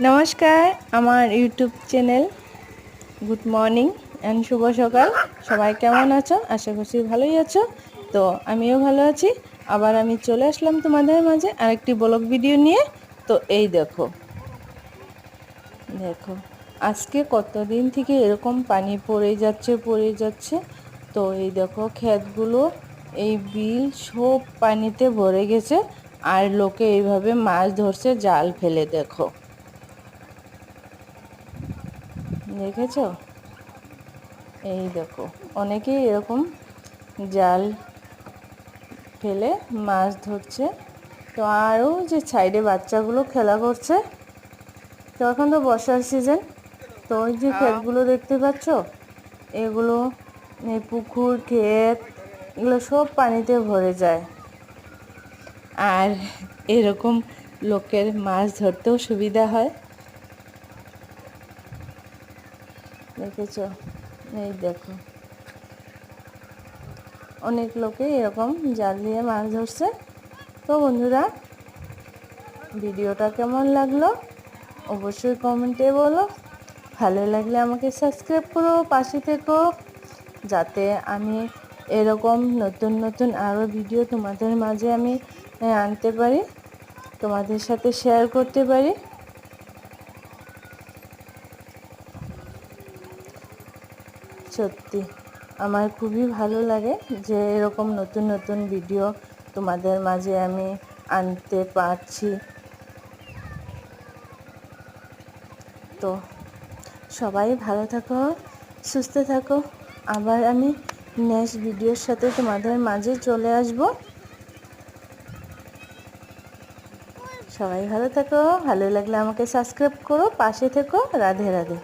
নমস্কার, আমার YouTube channel good morning and শুভ সকাল। সবাই কেমন আছো? আশা করছি ভালোই আছো। তো আমিও ভালো আছি। আবার আমি চলে আসলাম তোমাদের মাঝে আরেকটি ব্লগ ভিডিও নিয়ে। তো এই দেখো দেখো আজকে কতদিন থেকে এরকম পানি পড়ে যাচ্ছে। তো এই দেখো ক্ষেতগুলো, এই বিল সব পানিতে ভরে গেছে। আর লোকে এইভাবে মাছ ধরছে জাল ফেলে। দেখেছো? এই দেখো অনেকেই এরকম জাল ফেলে মাছ ধরছে। তো আরও যে সাইডে বাচ্চাগুলো খেলা করছে। তো এখন তো বর্ষার সিজন। তো ওই যে ক্ষেতগুলো দেখতে পাচ্ছ, এগুলো এই পুকুর ক্ষেত এগুলো সব পানিতে ভরে যায়। আর এরকম লোকের মাছ ধরতেও সুবিধা হয়। দেখেছো? এই দেখো অনেক লোকে এরকম জাল দিয়ে মাছ ধরছে। তো বন্ধুরা, ভিডিওটা কেমন লাগলো অবশ্যই কমেন্টে বলো। ভালো লাগলে আমাকে সাবস্ক্রাইব করো, পাশে থেকো, যাতে আমি এরকম নতুন নতুন আরও ভিডিও তোমাদের মাঝে আমি আনতে পারি, তোমাদের সাথে শেয়ার করতে পারি। সত্যি আমার খুবই ভালো লাগে যে এরকম নতুন নতুন ভিডিও তোমাদের মাঝে আমি আনতে পারছি। তো সবাই ভালো থাকো, সুস্থ থাকো। আবার আমি নেক্সট ভিডিওর সাথে তোমাদের মাঝে চলে আসব। সবাই ভালো থাকো, ভালো লাগলে আমাকে সাবস্ক্রাইব করো, পাশে থেকো। রাধে রাধে।